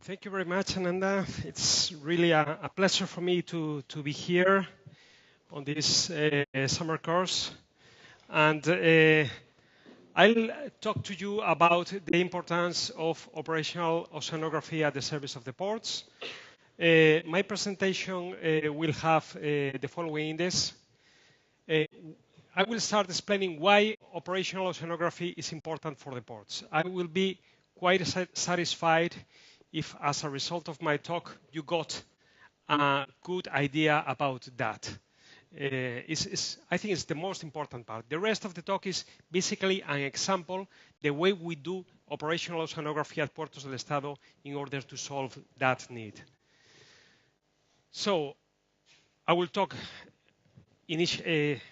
Thank you very much, Ananda. It's really a pleasure for me to be here on this summer course. And I'll talk to you about the importance of operational oceanography at the service of the ports. My presentation will have the following index. I will start explaining why operational oceanography is important for the ports. I will be quite satisfied if, as a result of my talk, you got a good idea about that. I think it's the most important part. The rest of the talk is basically an example, the way we do operational oceanography at Puertos del Estado in order to solve that need. So I will talk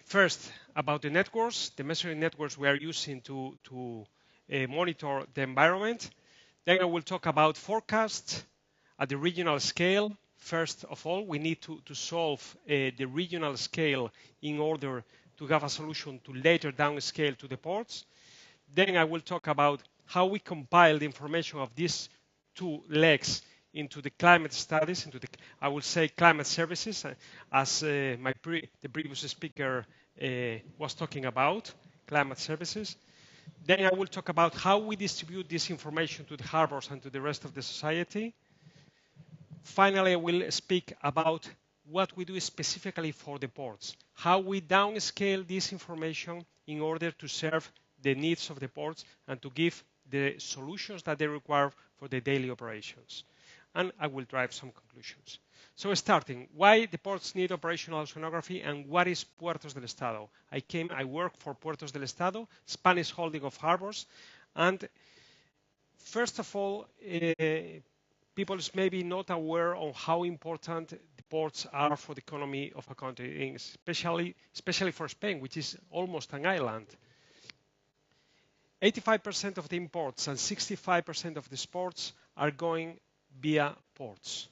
first about the networks, the measuring networks we are using to monitor the environment. Then I will talk about forecasts at the regional scale. First of all, we need to solve the regional scale in order to have a solution to later downscale to the ports. Then I will talk about how we compile the information of these two legs into the climate studies, into the, I will say, climate services, as the previous speaker was talking about, climate services. Then I will talk about how we distribute this information to the harbors and to the rest of the society. Finally, I will speak about what we do specifically for the ports, how we downscale this information in order to serve the needs of the ports and to give the solutions that they require for the daily operations. And I will drive some conclusions. So starting, why the ports need operational oceanography and what is Puertos del Estado? I work for Puertos del Estado, Spanish holding of harbors. And first of all, people is maybe not aware of how important the ports are for the economy of a country, especially for Spain, which is almost an island. 85% of the imports and 65% of the exports are going via ports.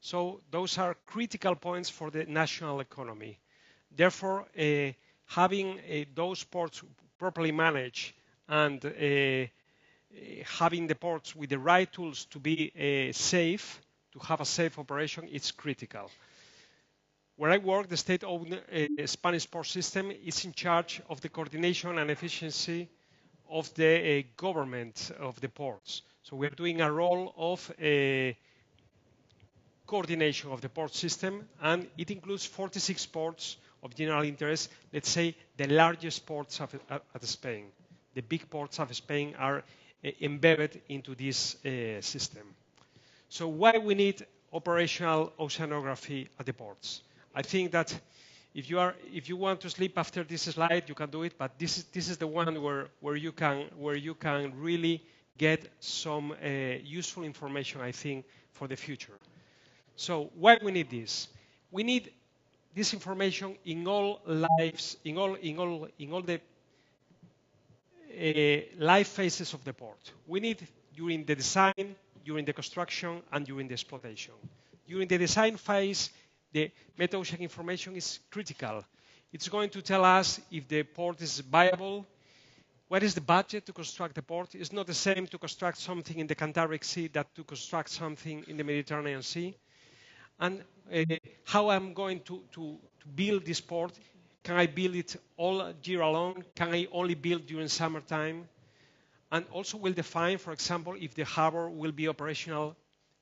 So those are critical points for the national economy. Therefore, having those ports properly managed and having the ports with the right tools to be safe, to have a safe operation, is critical. Where I work, the state-owned Spanish port system is in charge of the coordination and efficiency of the government of the ports. So we're doing a role of coordination of the port system, and it includes 46 ports of general interest. Let's say the largest ports of Spain. The big ports of Spain are embedded into this system. So why we need operational oceanography at the ports? I think that if you want to sleep after this slide, you can do it, but this is the one where you can really get some useful information, I think, for the future. So why we need this? We need this information in all lives, in all the life phases of the port. We need during the design, during the construction, and during the exploitation. During the design phase, the meta-ocean information is critical. It's going to tell us if the port is viable, what is the budget to construct the port. It's not the same to construct something in the Cantabric Sea that to construct something in the Mediterranean Sea. And how I'm going to build this port. Can I build it all year long? Can I only build during summertime? And also will define, for example, if the harbor will be operational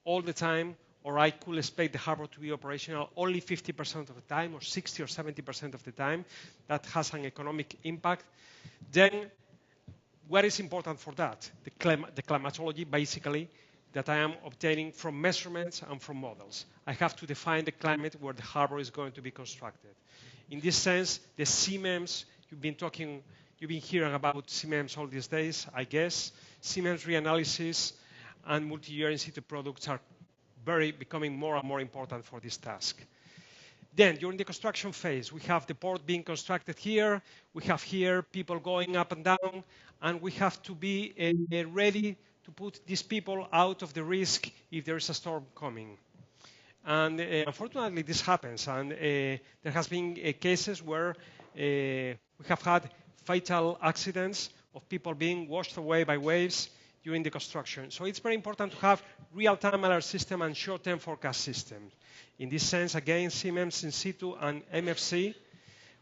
all the time, or I could expect the harbor to be operational only 50% of the time, or 60 or 70% of the time. That has an economic impact. Then, what is important for that? The climatology, basically, that I am obtaining from measurements and from models. I have to define the climate where the harbor is going to be constructed. In this sense, the CMEMS, you've been hearing about CMEMS all these days, I guess. CMEMS reanalysis and multi-year in situ products are becoming more and more important for this task. Then, during the construction phase, we have the port being constructed here. We have here people going up and down, and we have to be ready to put these people out of the risk if there is a storm coming. And unfortunately, this happens. And there has been cases where we have had fatal accidents of people being washed away by waves during the construction. So it's very important to have real-time alert system and short-term forecast system. In this sense, again, Siemens in situ and MFC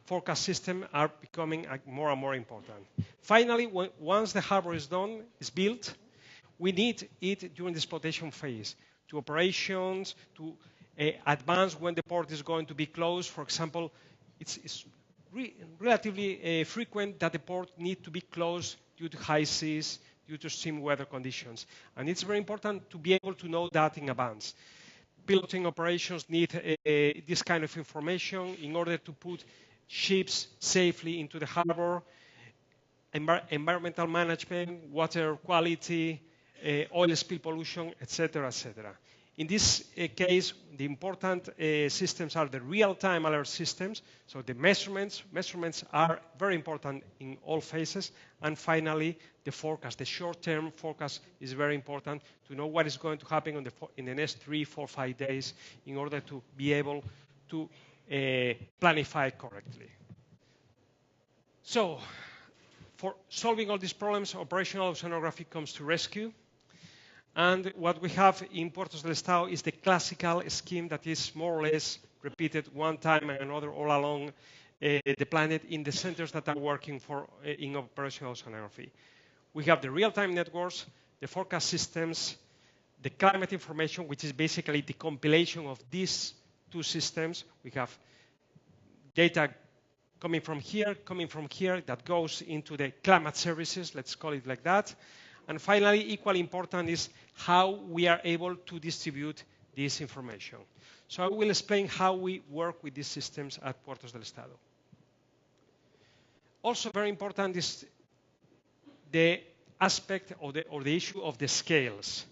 forecast system are becoming more and more important. Finally, once the harbor is done, is built, we need it during the exploitation phase to operations, to advance when the port is going to be closed. For example, it's relatively frequent that the port needs to be closed due to high seas, due to extreme weather conditions. And it's very important to be able to know that in advance. Piloting operations need this kind of information in order to put ships safely into the harbor, environmental management, water quality, oil spill pollution, etc., etc. In this case, the important systems are the real-time alert systems. So the measurements are very important in all phases. And finally, the forecast, the short-term forecast is very important to know what is going to happen in the next 3, 4, 5 days in order to be able to planify correctly. So for solving all these problems, operational oceanography comes to rescue. And what we have in Puertos del Estado is the classical scheme that is more or less repeated one time and another all along the planet in the centers that are working in operational oceanography. We have the real-time networks, the forecast systems, the climate information, which is basically the compilation of these two systems. We have data coming from here, that goes into the climate services, let's call it like that. And finally, equally important is how we are able to distribute this information. So I will explain how we work with these systems at Puertos del Estado. Also very important is the aspect or the issue of the scales.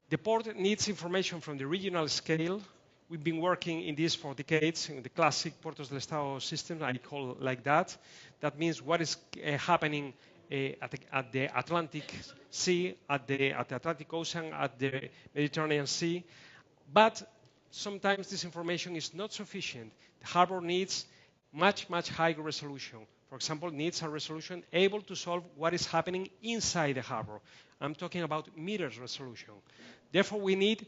The port needs information from the regional scale. We've been working in this for decades, in the classic Puertos del Estado system, I call like that. That means what is happening at the Atlantic Sea, at the Atlantic Ocean, at the Mediterranean Sea. But sometimes this information is not sufficient. The harbor needs much higher resolution. For example, needs a resolution able to solve what is happening inside the harbor. I'm talking about meters resolution. Therefore, we need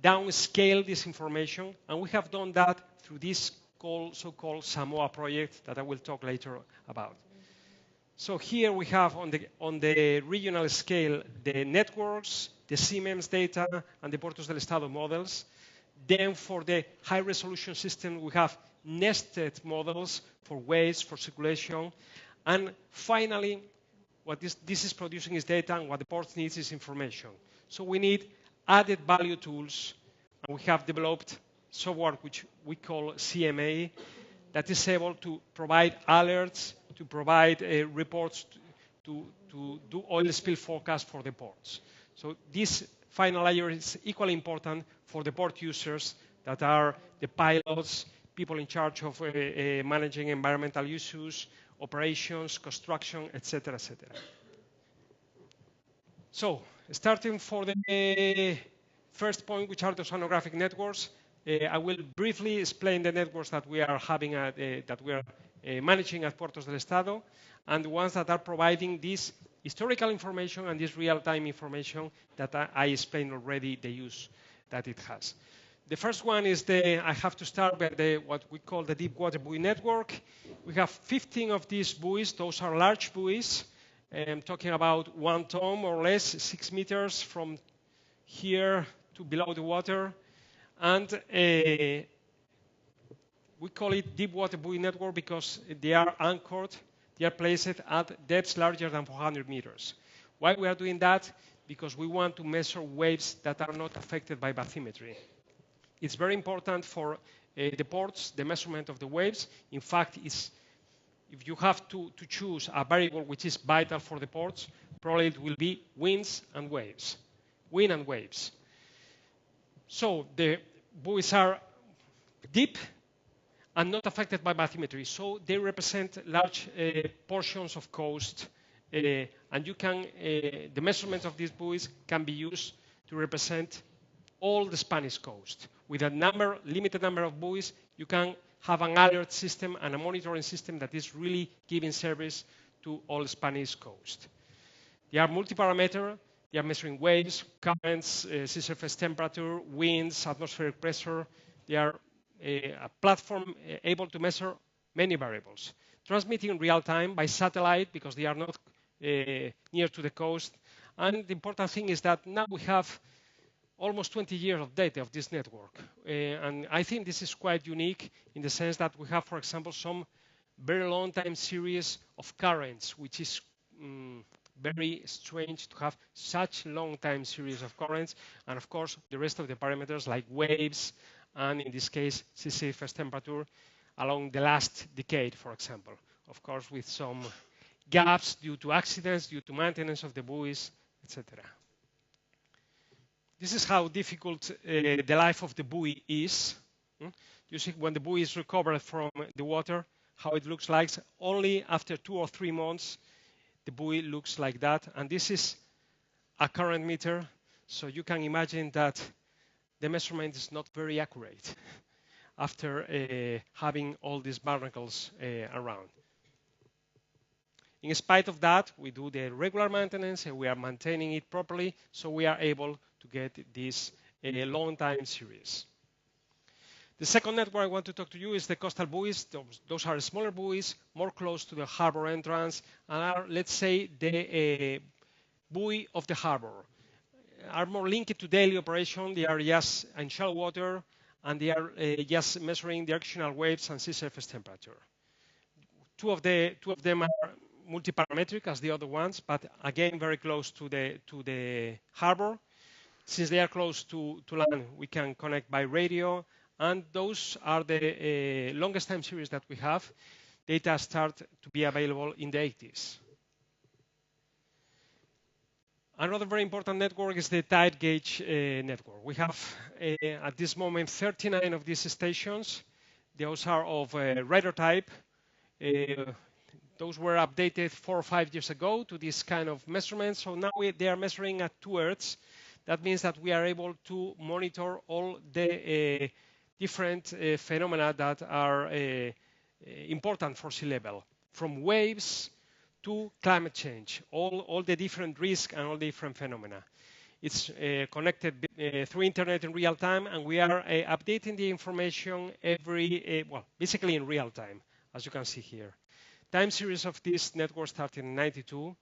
downscale this information, and we have done that through this so-called Samoa project that I will talk later about. So here we have on the regional scale the networks, the Siemens data, and the Puertos del Estado models. Then for the high resolution system, we have nested models for waves, for circulation. And finally, what this is producing is data, and what the port needs is information. So we need added value tools, and we have developed software which we call CMA that is able to provide alerts, to provide reports, to do oil spill forecast for the ports. So this final layer is equally important for the port users that are the pilots, people in charge of managing environmental issues, operations, construction, etc., etc. So starting for the first point, which are the sonographic networks, I will briefly explain the networks that we are having managing at Puertos del Estado, and the ones that are providing this historical information and this real-time information that I explained already the use that it has. The first one is I have to start with what we call the deep water buoy network. We have 15 of these buoys. Those are large buoys. I'm talking about 1 ton or less, 6 meters from here to below the water. And we call it deep water buoy network because they are anchored, they are placed at depths larger than 400 meters. Why we are doing that? Because we want to measure waves that are not affected by bathymetry. It's very important for the ports, the measurement of the waves. In fact, if you have to choose a variable which is vital for the ports, probably it will be winds and waves. Wind and waves. So the buoys are deep and not affected by bathymetry. So they represent large portions of coast, and the measurement of these buoys can be used to represent all the Spanish coast. With a limited number of buoys, you can have an alert system and a monitoring system that is really giving service to all Spanish coast. They are multi-parameter. They are measuring waves, currents, sea surface temperature, winds, atmospheric pressure. They are a platform able to measure many variables. Transmitting in real time by satellite because they are not near to the coast. And the important thing is that now we have almost 20 years of data of this network. And I think this is quite unique in the sense that we have, for example, some very long time series of currents, which is very strange to have such long time series of currents. And of course, the rest of the parameters like waves, and in this case, sea surface temperature along the last decade, for example. Of course, with some gaps due to accidents, due to maintenance of the buoys, etc. This is how difficult the life of the buoy is. You see when the buoy is recovered from the water, how it looks like. Only after 2 or 3 months, the buoy looks like that. And this is a current meter, so you can imagine that the measurement is not very accurate after having all these barnacles around. In spite of that, we do the regular maintenance and we are maintaining it properly, so we are able to get this long time series. The second network I want to talk to you is the coastal buoys. Those are smaller buoys, more close to the harbor entrance, and are, let's say, the buoy of the harbor. Are more linked to daily operation. They are just in shallow water, and they are just measuring directional waves and sea surface temperature. Two of them are multi-parametric as the other ones, but again very close to the harbor. Since they are close to land, we can connect by radio, and those are the longest time series that we have. Data start to be available in the 80s. Another very important network is the tide gauge network. We have at this moment 39 of these stations. Those are of radar type. Those were updated 4 or 5 years ago to this kind of measurements. So now they are measuring at 2 Earths. That means that we are able to monitor all the different phenomena that are important for sea level, from waves to climate change, all the different risks and all the different phenomena. It's connected through internet in real time, and we are updating the information basically in real time, as you can see here. Time series of this network started in 92.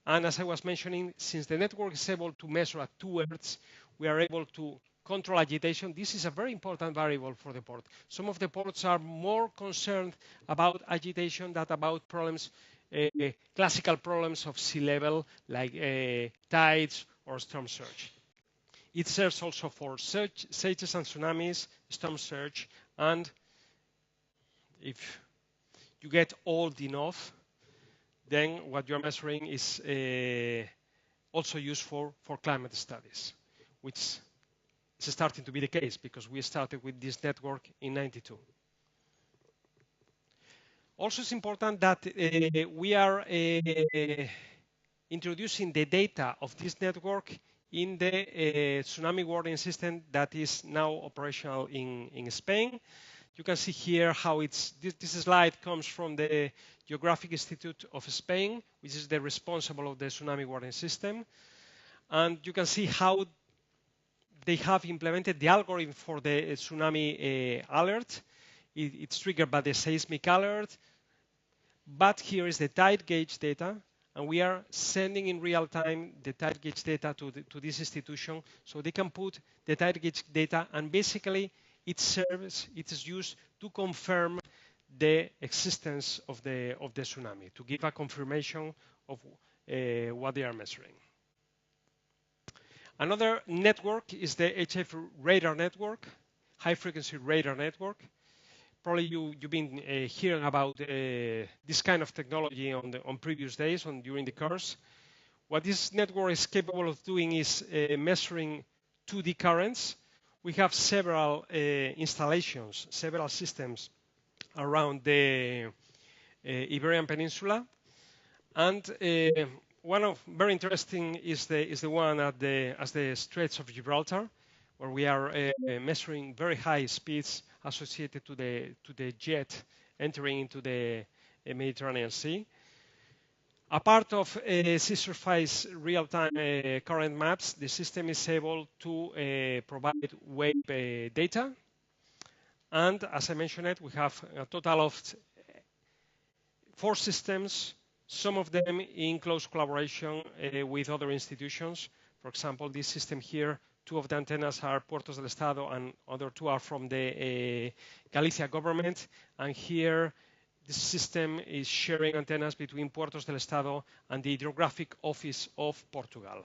And as I was mentioning, since the network is able to measure at 2 Earths, we are able to control agitation. This is a very important variable for the port. Some of the ports are more concerned about agitation than about problems, classical problems of sea level, like tides or storm surge. It serves also for surges and tsunamis, storm surge, and if you get old enough, then what you're measuring is also useful for climate studies, which is starting to be the case because we started with this network in 92. Also, it's important that we are introducing the data of this network in the tsunami warning system that is now operational in Spain. You can see here how this slide comes from the Geographic Institute of Spain, which is the responsible of the tsunami warning system. And you can see how they have implemented the algorithm for the tsunami alert. It's triggered by the seismic alert. But here is the tide gauge data, and we are sending in real time the tide gauge data to this institution, so they can put the tide gauge data, and basically it is used to confirm the existence of the tsunami, to give a confirmation of what they are measuring. Another network is the HF radar network, high frequency radar network. Probably you've been hearing about this kind of technology on previous days during the course. What this network is capable of doing is measuring 2D currents. We have several installations, several systems around the Iberian Peninsula, and one of very interesting is the one at the Straits of Gibraltar, where we are measuring very high speeds associated to the jet entering into the Mediterranean Sea. A part of sea surface real-time current maps, the system is able to provide wave data. And as I mentioned it, we have a total of 4 systems, some of them in close collaboration with other institutions. For example, this system here, 2 of the antennas are Puertos del Estado and other 2 are from the Galicia government. And here, this system is sharing antennas between Puertos del Estado and the Hydrographic Office of Portugal.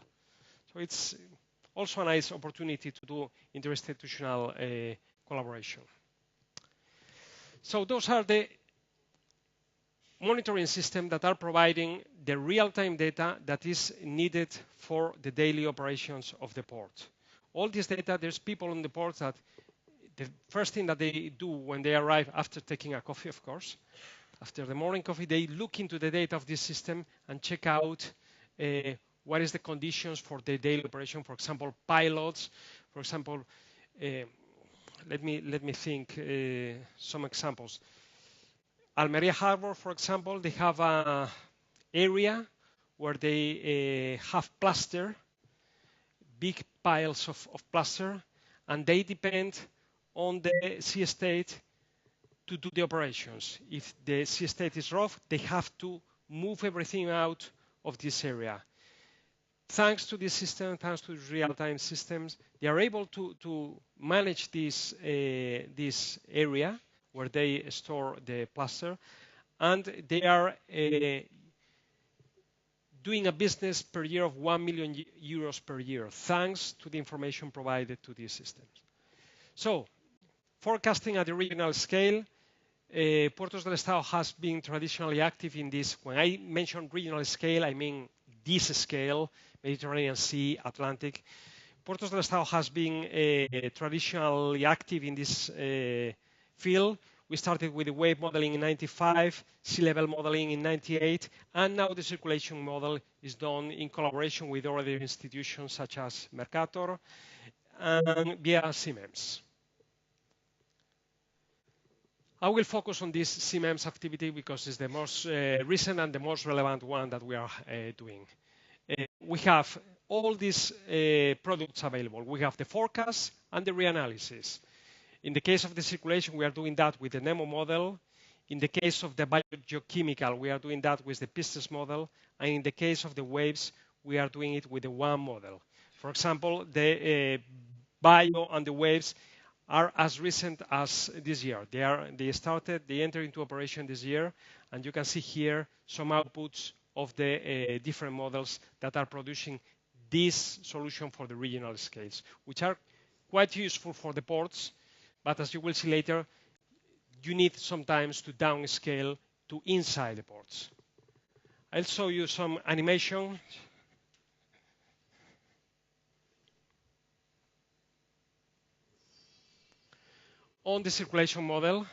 So it's also a nice opportunity to do interinstitutional collaboration. So those are the monitoring systems that are providing the real-time data that is needed for the daily operations of the port. All this data, there's people on the port that the first thing that they do when they arrive after taking a coffee, of course, after the morning coffee, they look into the data of this system and check out what is the conditions for the daily operation. For example, pilots. For example, let me think some examples. Almería Harbour, for example, they have an area where they have plaster, big piles of plaster, and they depend on the sea state to do the operations. If the sea state is rough, they have to move everything out of this area. Thanks to this system, thanks to real-time systems, they are able to manage this area where they store the plaster, and they are doing a business per year of 1 million euros per year, thanks to the information provided to these systems. So, forecasting at the regional scale, Puertos del Estado has been traditionally active in this. When I mention regional scale, I mean this scale, Mediterranean Sea, Atlantic. Puertos del Estado has been traditionally active in this field. We started with the wave modeling in 95, sea level modeling in 98, and now the circulation model is done in collaboration with other institutions such as Mercator and via CMEMS. I will focus on this CMEMS activity because it's the most recent and the most relevant one that we are doing. We have all these products available. We have the forecast and the reanalysis. In the case of the circulation, we are doing that with the NEMO model. In the case of the biogeochemical, we are doing that with the PISTES model. And in the case of the waves, we are doing it with the WAM model. For example, the bio and the waves are as recent as this year. They entered into operation this year, and you can see here some outputs of the different models that are producing this solution for the regional scales, which are quite useful for the ports, but as you will see later, you need sometimes to downscale to inside the ports. I'll show you some animation. On the circulation model,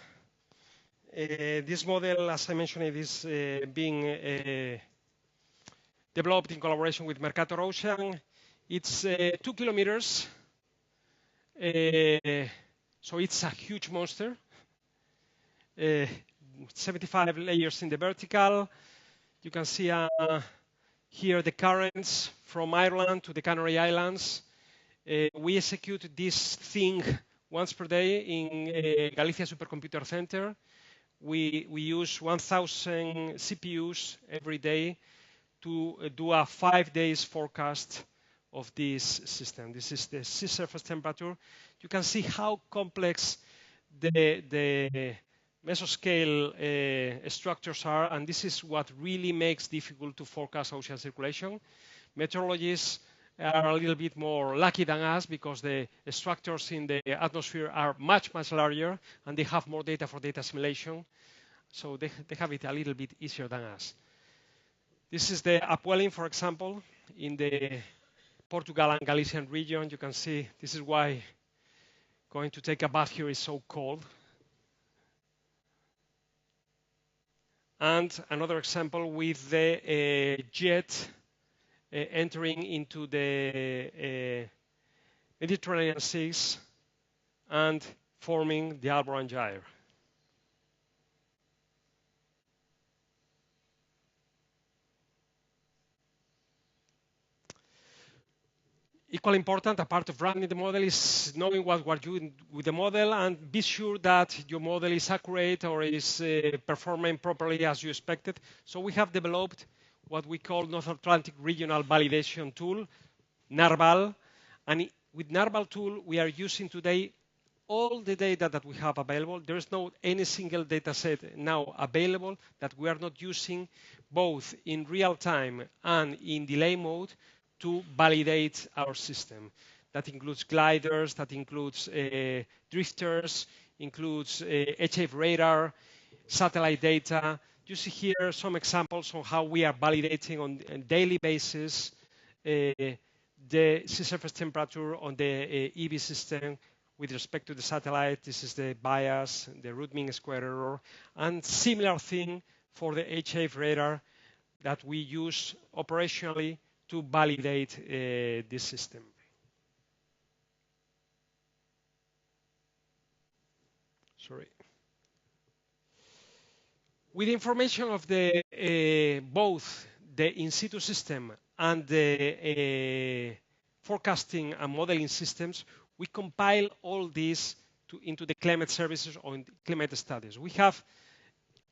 this model, as I mentioned, it is being developed in collaboration with Mercator Ocean. It's 2 kilometers, so it's a huge monster. 75 layers in the vertical. You can see here the currents from Ireland to the Canary Islands. We execute this thing once per day in Galicia Supercomputer Center. We use 1,000 CPUs every day to do a 5 days forecast of this system. This is the sea surface temperature. You can see how complex the mesoscale structures are, and this is what really makes difficult to forecast ocean circulation. Meteorologists are a little bit more lucky than us because the structures in the atmosphere are much, much larger, and they have more data for data simulation. So they have it a little bit easier than us. This is the upwelling, for example, in the Portugal and Galician region. You can see this is why going to take a bath here is so cold. And another example with the jet entering into the Mediterranean seas and forming the Harbour and gyre. Equally important, a part of running the model is knowing what we're doing with the model and be sure that your model is accurate or is performing properly as you expected. So we have developed what we call North Atlantic Regional Validation Tool, NARVAL. And with NARVAL tool, we are using today all the data that we have available. There is no any single data set now available that we are not using both in real time and in delay mode to validate our system. That includes gliders, that includes drifters, includes HF radar, satellite data. You see here some examples on how we are validating on a daily basis the sea surface temperature on the EV system with respect to the satellite. This is the bias, the root mean square error, and similar thing for the HF radar that we use operationally to validate this system. Sorry. With information of the both the in situ system and the forecasting and modeling systems, we compile all this into the climate services or climate studies. We have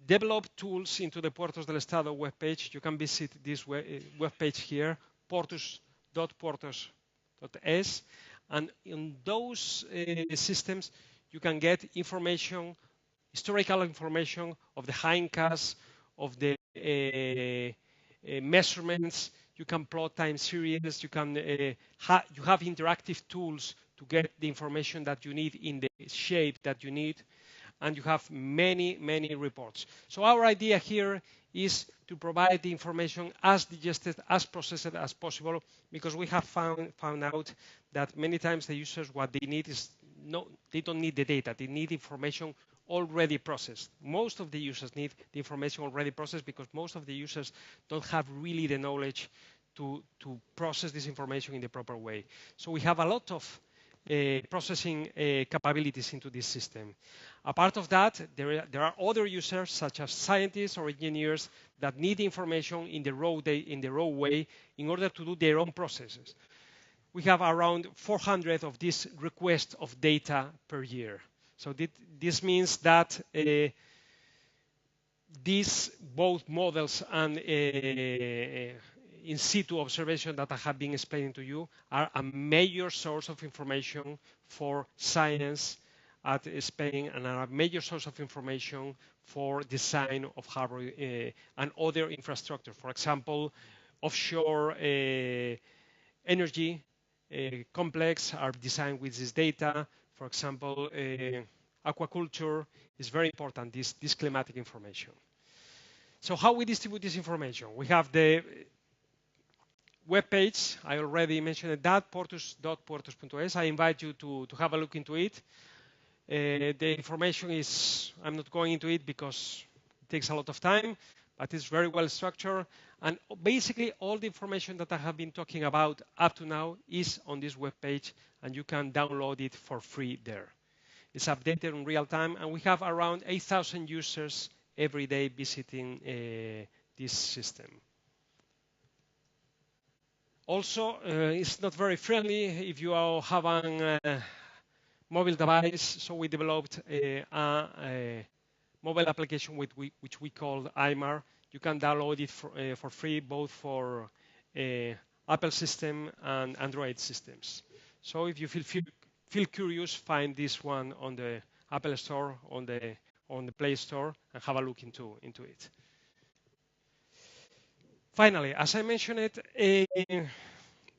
developed tools into the Puertos del Estado webpage. You can visit this webpage here, portos.puertos.es, and in those systems you can get information, historical information of the hindcast, of the measurements. You can plot time series. You can you have interactive tools to get the information that you need in the shape that you need, and you have many reports. So our idea here is to provide the information as digested, as processed as possible, because we have found out that many times the users, what they need is they don't need the data. They need information already processed. Most of the users need the information already processed because most of the users don't have really the knowledge to process this information in the proper way. So we have a lot of processing capabilities into this system. Apart of that, there are other users such as scientists or engineers that need information in the raw way in order to do their own processes. We have around 400 of these requests of data per year. So this means that these both models and in situ observation that I have been explaining to you are a major source of information for science at Spain and are a major source of information for design of harbor and other infrastructure. For example, offshore energy complex are designed with this data. For example, aquaculture is very important, this climatic information. So how we distribute this information? We have the web page. I already mentioned that, portos.puertos.es. I invite you to have a look into it. The information is, I'm not going into it because it takes a lot of time, but it's very well structured. And basically all the information that I have been talking about up to now is on this web page, and you can download it for free there. It's updated in real time, and we have around 8,000 users every day visiting this system. Also, it's not very friendly if you have a mobile device, so we developed a mobile application which we call IMAR. You can download it for free, both for Apple system and Android systems. So if you feel curious, find this one on the Apple Store, on the Play Store, and have a look into it. Finally, as I mentioned it,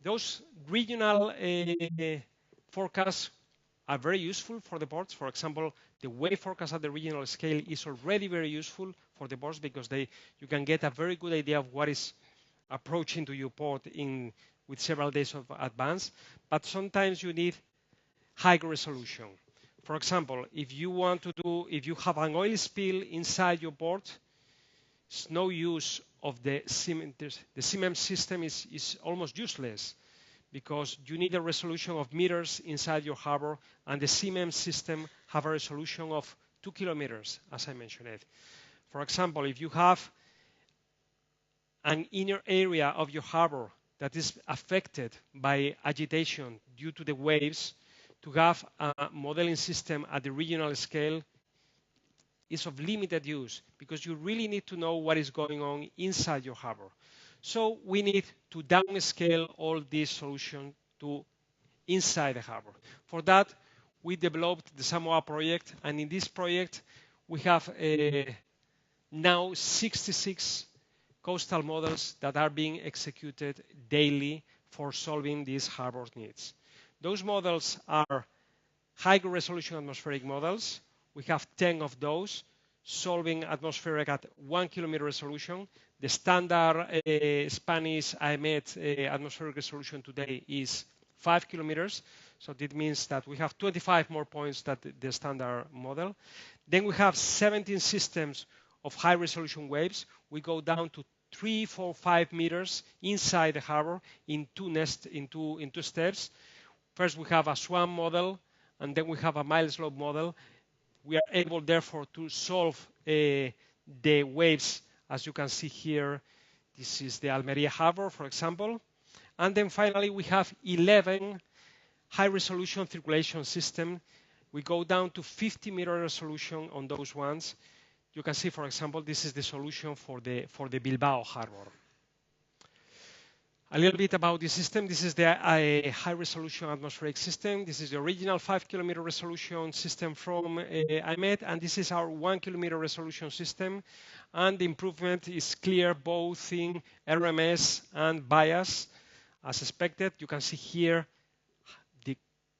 those regional forecasts are very useful for the ports. For example, the wave forecast at the regional scale is already very useful for the ports because you can get a very good idea of what is approaching to your port with several days of advance. But sometimes you need higher resolution. For example, if you have an oil spill inside your port, it's no use of the CMM system is almost useless because you need a resolution of meters inside your harbor, and the CMM system have a resolution of 2 kilometers, as I mentioned it. For example, if you have an inner area of your harbor that is affected by agitation due to the waves, to have a modeling system at the regional scale is of limited use because you really need to know what is going on inside your harbor. So we need to downscale all these solutions to inside the harbor. For that, we developed the Samoa project, and in this project, we have now 66 coastal models that are being executed daily for solving these harbor needs. Those models are high resolution atmospheric models. We have 10 of those solving atmospheric at 1 kilometer resolution. The standard Spanish IMET atmospheric resolution today is 5 kilometers. So that means that we have 25 more points than the standard model. Then we have 17 systems of high resolution waves. We go down to 3, 4, 5 meters inside the harbor in two steps. First, we have a swan model, and then we have a mild slope model. We are able, therefore, to solve the waves, as you can see here. This is the Almeria Harbor, for example. And then finally, we have 11 high-resolution circulation systems. We go down to 50-meter resolution on those ones. You can see, for example, this is the solution for the Bilbao Harbor. A little bit about the system. This is the high-resolution atmospheric system. This is the original 5-kilometer resolution system from IMET, and this is our 1-kilometer resolution system. And the improvement is clear both in RMS and bias. As expected, you can see here the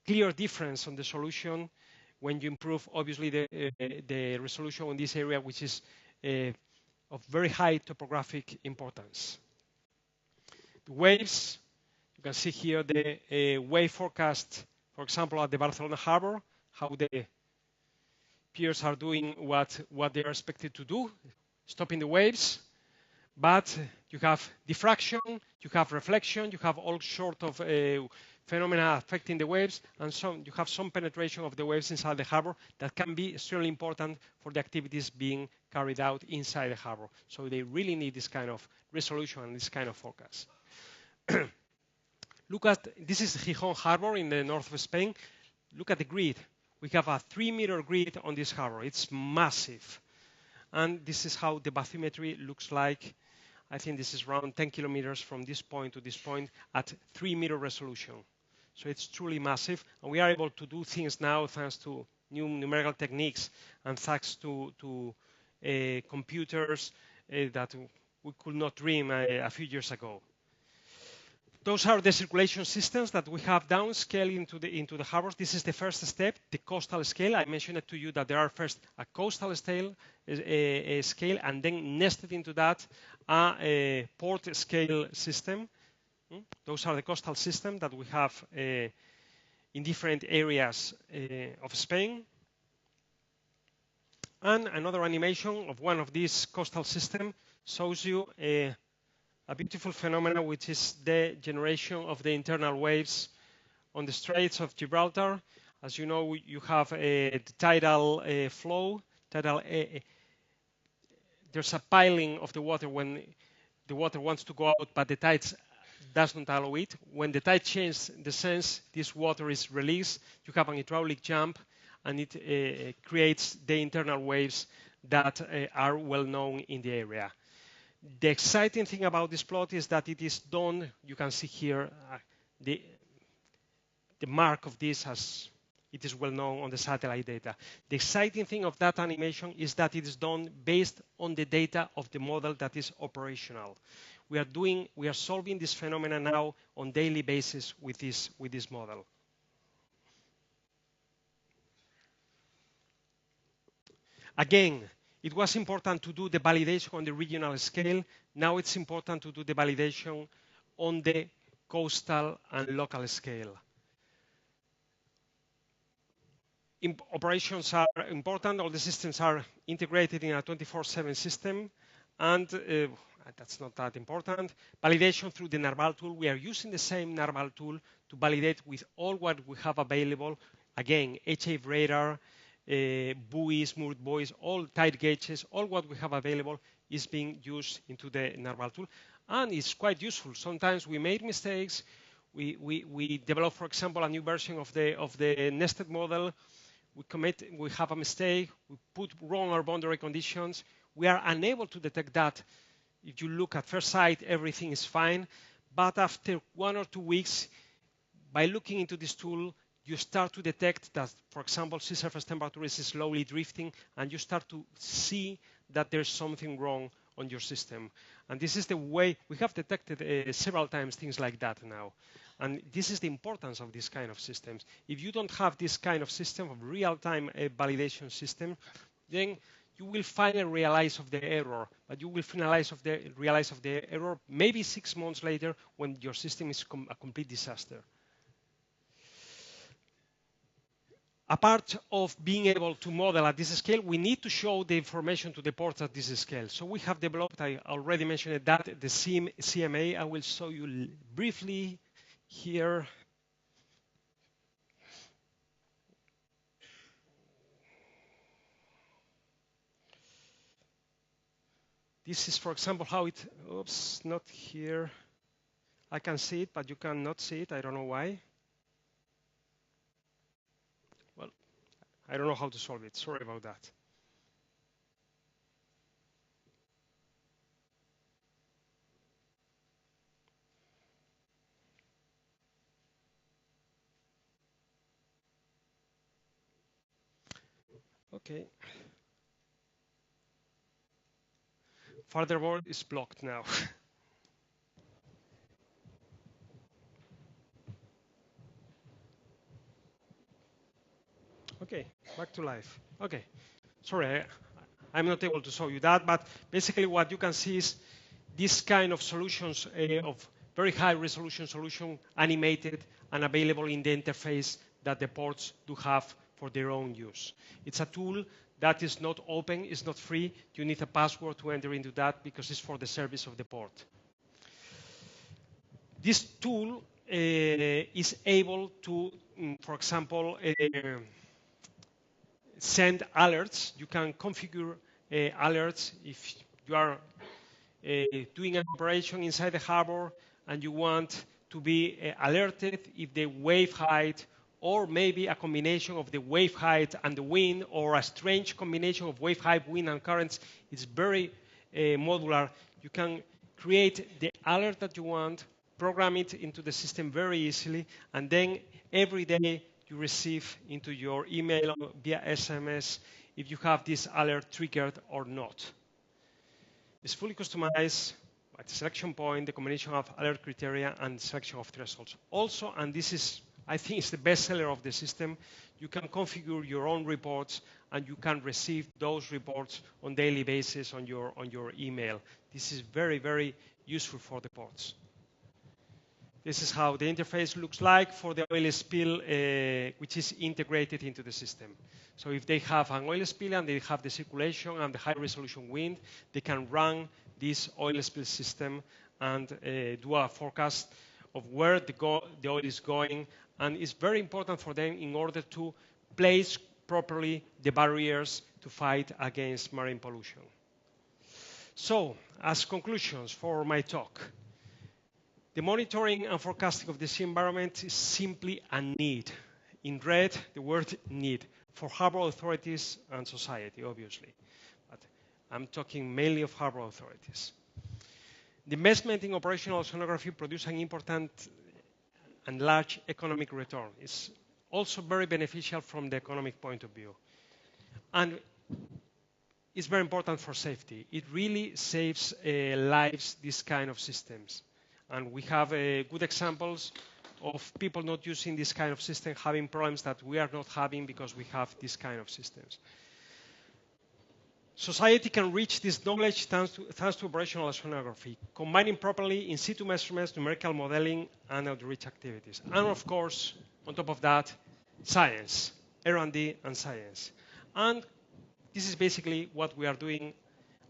clear difference on the solution when you improve, obviously, the resolution in this area, which is of very high topographic importance. The waves, you can see here the wave forecast, for example, at the Barcelona Harbor, how the piers are doing what they are expected to do, stopping the waves. But you have diffraction, you have reflection, you have all sort of phenomena affecting the waves, and you have some penetration of the waves inside the harbor that can be extremely important for the activities being carried out inside the harbor. So they really need this kind of resolution and this kind of forecast. Look at, this is Gijón Harbor in the north of Spain. Look at the grid. We have a 3-meter grid on this harbor. It's massive. And this is how the bathymetry looks like. I think this is around 10 kilometers from this point to this point at 3-meter resolution. So it's truly massive. And we are able to do things now thanks to new numerical techniques and thanks to computers that we could not dream a few years ago. Those are the circulation systems that we have downscaled into the harbors. This is the first step, the coastal scale. I mentioned it to you that there are first a coastal scale, and then nested into that a port scale system. Those are the coastal systems that we have in different areas of Spain. And another animation of one of these coastal systems shows you a beautiful phenomenon, which is the generation of the internal waves on the Straits of Gibraltar. As you know, you have the tidal flow. There's a piling of the water when the water wants to go out, but the tide does not allow it. When the tide changes the sense, this water is released. You have an hydraulic jump, and it creates the internal waves that are well known in the area. The exciting thing about this plot is that it is done, you can see here, the mark of this as it is well known on the satellite data. The exciting thing of that animation is that it is done based on the data of the model that is operational. We are solving this phenomena now on daily basis with this model. Again, it was important to do the validation on the regional scale. Now it's important to do the validation on the coastal and local scale. Operations are important. All the systems are integrated in a 24/7 system, and that's not that important. Validation through the Narval tool. We are using the same Narval tool to validate with all what we have available. Again, HF radar, buoys, moored buoys, all tide gauges, all what we have available is being used into the Narval tool. And it's quite useful. Sometimes we made mistakes. We develop, for example, a new version of the nested model. We have a mistake. We put wrong our boundary conditions. We are unable to detect that. If you look at first sight, everything is fine. But after 1 or 2 weeks, by looking into this tool, you start to detect that, for example, sea surface temperature is slowly drifting, and you start to see that there's something wrong on your system. And this is the way we have detected several times things like that now. And this is the importance of this kind of systems. If you don't have this kind of system, of real-time validation system, then you will finally realize of the error, but you will realize of the error maybe 6 months later when your system is a complete disaster. Apart of being able to model at this scale, we need to show the information to the ports at this scale. So we have developed, I already mentioned that, the CMA. I will show you briefly here. This is, for example, how it, oops, not here. I can see it, but you cannot see it. I don't know why. Well, I don't know how to solve it. Sorry about that. Okay. Furthermore, it's blocked now. Okay, back to life. Okay, sorry, I'm not able to show you that, but basically what you can see is this kind of solutions of very high resolution solution animated and available in the interface that the ports do have for their own use. It's a tool that is not open, it's not free. You need a password to enter into that because it's for the service of the port. This tool is able to, for example, send alerts. You can configure alerts if you are doing an operation inside the harbor and you want to be alerted if the wave height, or maybe a combination of the wave height and the wind, or a strange combination of wave height, wind, and currents. It's very modular. You can create the alert that you want, program it into the system very easily, and then every day you receive into your email or via SMS if you have this alert triggered or not. It's fully customized at the selection point, the combination of alert criteria and selection of thresholds. Also, and this is, I think, it's the best seller of the system, you can configure your own reports and you can receive those reports on daily basis on your email. This is very, very useful for the ports. This is how the interface looks like for the oil spill, which is integrated into the system. So if they have an oil spill and they have the circulation and the high resolution wind, they can run this oil spill system and do a forecast of where the oil is going. And it's very important for them in order to place properly the barriers to fight against marine pollution. So, as conclusions for my talk, the monitoring and forecasting of the sea environment is simply a need. In red, the word need, for harbor authorities and society, obviously. But I'm talking mainly of harbor authorities. The investment in operational sonography produces an important and large economic return. It's also very beneficial from the economic point of view. And it's very important for safety. It really saves lives, these kind of systems. And we have good examples of people not using this kind of system having problems that we are not having because we have this kind of systems. Society can reach this knowledge thanks to operational sonography, combining properly in situ measurements, numerical modeling, and outreach activities. And of course, on top of that, science, R&D and science. And this is basically what we are doing,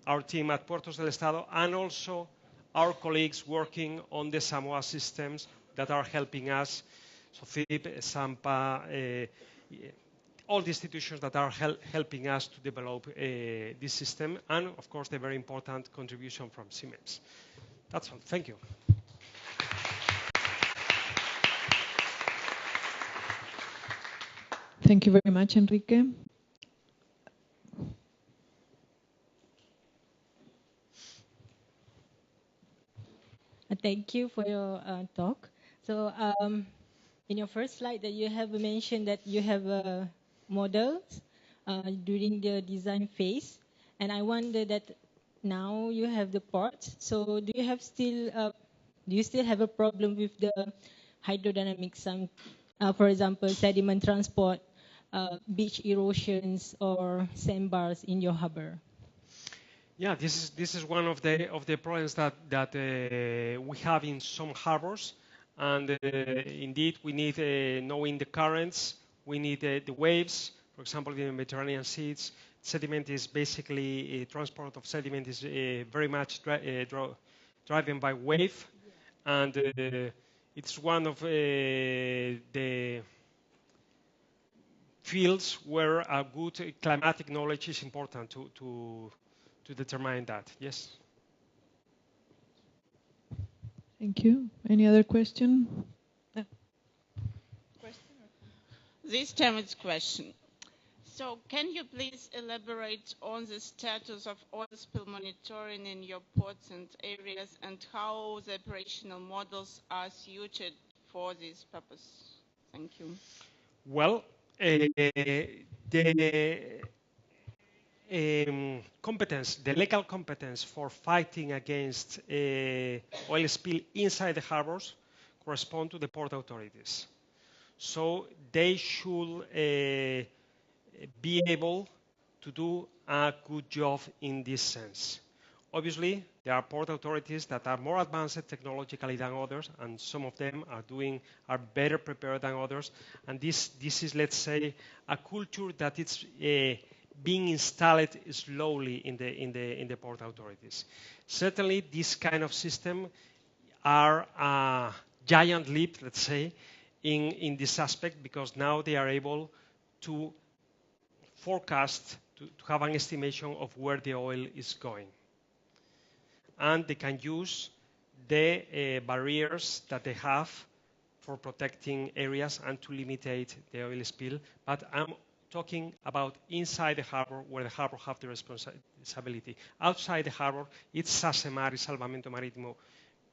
our team at Puertos del Estado, and also our colleagues working on the Samoa systems that are helping us, SOFIP, SAMPA, all the institutions that are helping us to develop this system, and of course the very important contribution from Siemens. That's all. Thank you. Thank you very much, Enrique. Thank you for your talk. So in your first slide that you have mentioned that you have models during the design phase. And I wonder that now you have the ports. So do you still have a problem with the hydrodynamics? For example, sediment transport, beach erosions, or sandbars in your harbor? Yeah, this is one of the problems that we have in some harbors, and indeed we need knowing the currents, we need the waves. For example, in the Mediterranean seas, sediment is basically transport of sediment is very much driven by wave, and it's one of the fields where a good climatic knowledge is important to determine that. Yes. Thank you. Any other question? This time it's question. So can you please elaborate on the status of oil spill monitoring in your ports and areas and how the operational models are suited for this purpose? Thank you. Well, competence, the legal competence for fighting against oil spill inside the harbors correspond to the port authorities. So they should be able to do a good job in this sense. Obviously, there are port authorities that are more advanced technologically than others, and some of them are better prepared than others. And this is, let's say, a culture that it's being installed slowly in the port authorities. Certainly, this kind of system are a giant leap, let's say, in this aspect, because now they are able to forecast, to have an estimation of where the oil is going. And they can use the barriers that they have for protecting areas and to limit the oil spill. But I'm talking about inside the harbor, where the harbor have the responsibility. Outside the harbor, it's SASEMAR, Salvamento Marítimo,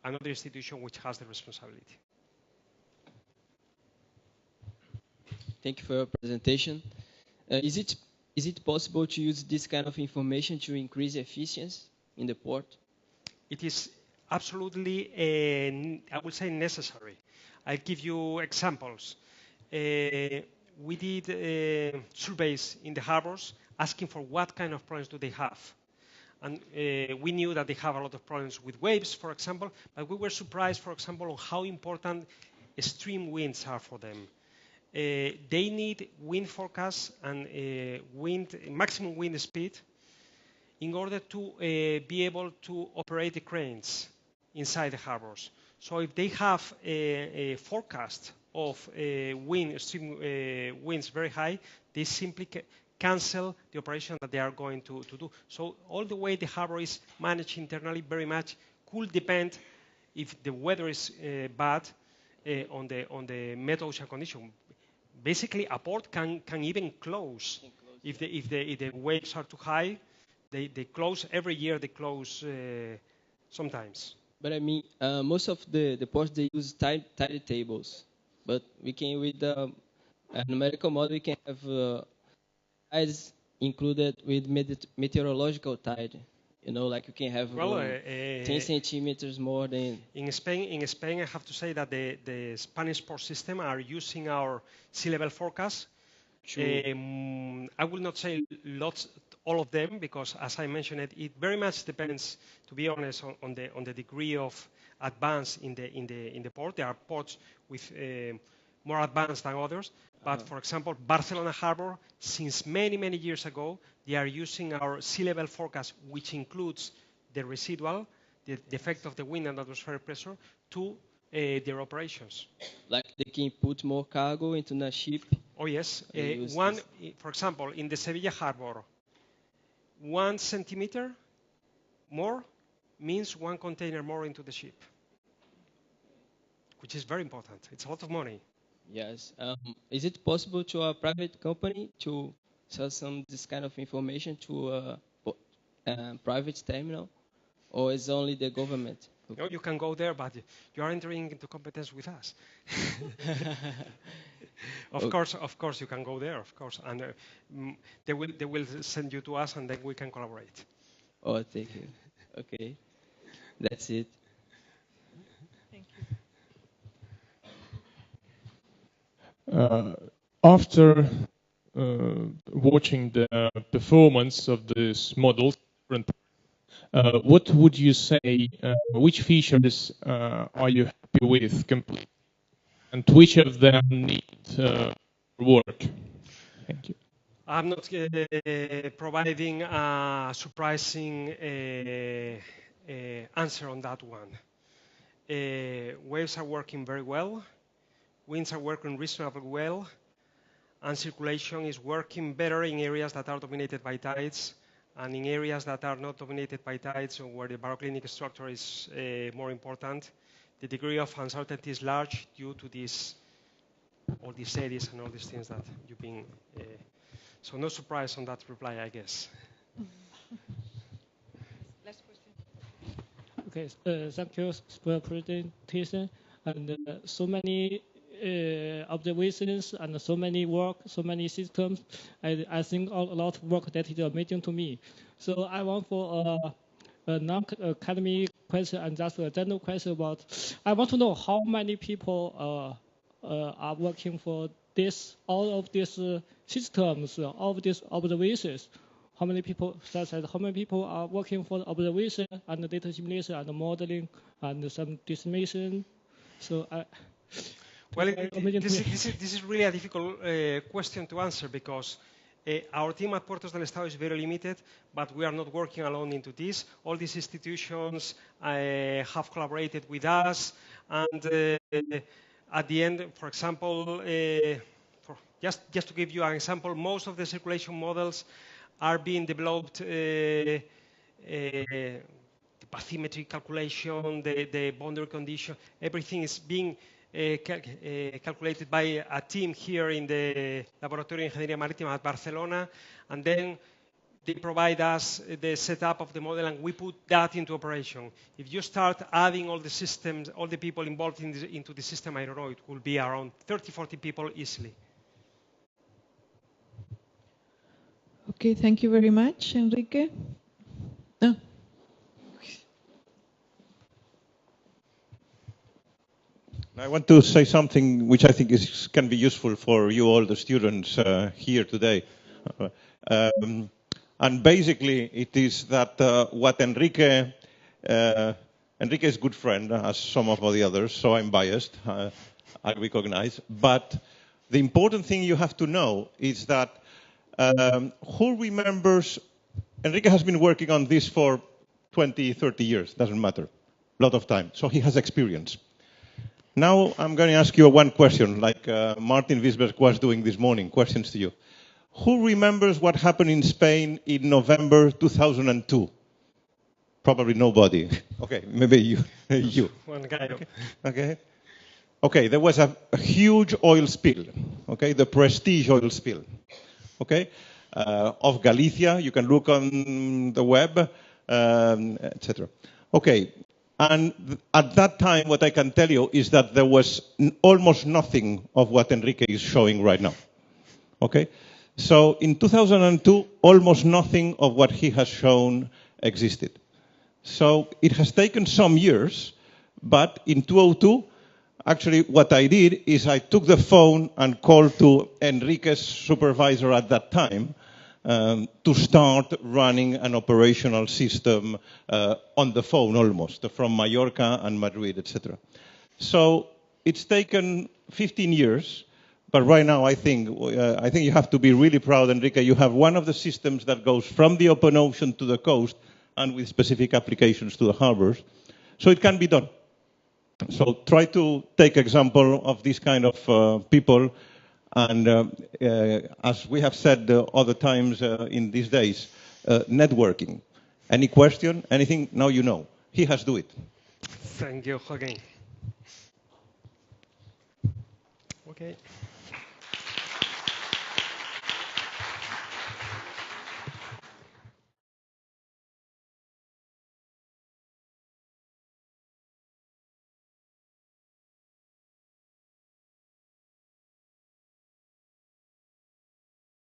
another institution which has the responsibility. Thank you for your presentation. Is it possible to use this kind of information to increase efficiency in the port? It is absolutely, I would say, necessary. I'll give you examples. We did surveys in the harbors asking for what kind of problems do they have. And we knew that they have a lot of problems with waves, for example, but we were surprised, for example, on how important extreme winds are for them. They need wind forecasts and maximum wind speed in order to be able to operate the cranes inside the harbors. So if they have a forecast of extreme winds very high, they simply cancel the operation that they are going to do. So all the way the harbor is managed internally very much could depend if the weather is bad on the mid-ocean condition. Basically, a port can even close if the waves are too high. They close every year. They close sometimes. But I mean, most of the ports, they use tide tables. But we can, with a numerical model, we can have tides included with meteorological tide. You know, like you can have 10 centimeters more than... In Spain, I have to say that the Spanish port system are using our sea level forecast. I will not say all of them, because as I mentioned it very much depends, to be honest, on the degree of advance in the port. There are ports with more advanced than others. But for example, Barcelona Harbour, since many years ago, they are using our sea level forecast, which includes the residual, the effect of the wind and atmospheric pressure, to their operations. Like they can put more cargo into the ship? Oh yes. For example, in the Sevilla Harbour, 1 centimeter more means one container more into the ship, which is very important. It's a lot of money. Yes. Is it possible to a private company to sell this kind of information to a private terminal, or is only the government? No, you can go there, but you are entering into competence with us. Of course, you can go there, of course, and they will send you to us, and then we can collaborate. Oh, thank you. Okay, that's it. Thank you. After watching the performance of these models, what would you say, which features are you happy with completely, and which of them need work? Thank you. I'm not providing a surprising answer on that one. Waves are working very well, winds are working reasonably well, and circulation is working better in areas that are dominated by tides, and in areas that are not dominated by tides or where the baroclinic structure is more important. The degree of uncertainty is large due to all these eddies and all these things that you've been. So no surprise on that reply, I guess. Last question. Okay, thank you for presentation and so many observations and so many work, so many systems. I think a lot of work that is amazing to me. So I want for a non-academic question and just a general question about. I want to know how many people are working for this, all of these systems, all of these observations. How many people, such as how many people are working for the observation and the data simulation and the modeling and some dissemination? So well, this is really a difficult question to answer because our team at Puertos del Estado is very limited, but we are not working alone into this. All these institutions have collaborated with us, and at the end, for example, just to give you an example, most of the circulation models are being developed, the bathymetry calculation, the boundary condition, everything is being calculated by a team here in the Laboratorio de Ingeniería Marítima at Barcelona, and then they provide us the setup of the model, and we put that into operation. If you start adding all the systems, all the people involved into the system, I don't know, it will be around 30, 40 people easily. Okay, thank you very much, Enrique. No. I want to say something which I think can be useful for you all, the students here today. And basically, it is that what Enrique is a good friend, as some of the others, so I'm biased, I recognize. But the important thing you have to know is that who remembers, Enrique has been working on this for 20, 30 years, doesn't matter, a lot of time, so he has experience. Now I'm going to ask you one question, like Martin Wiesberg was doing this morning, questions to you. Who remembers what happened in Spain in November 2002? Probably nobody. Okay, maybe you. you. One guy. Okay. Okay, there was a huge oil spill. Okay, the Prestige oil spill. Okay, of Galicia. You can look on the web, etc. Okay. And at that time, what I can tell you is that there was almost nothing of what Enrique is showing right now. Okay? So in 2002, almost nothing of what he has shown existed. So it has taken some years, but in 2002, actually what I did is I took the phone and called to Enrique's supervisor at that time, to start running an operational system on the phone almost, from Mallorca and Madrid, etc. So it's taken 15 years, but right now I think you have to be really proud, Enrique. You have one of the systems that goes from the open ocean to the coast and with specific applications to the harbors. So it can be done. So try to take example of this kind of people. And as we have said other times in these days, networking. Any question, anything, now you know. He has do it. Thank you, Joaquin. Okay.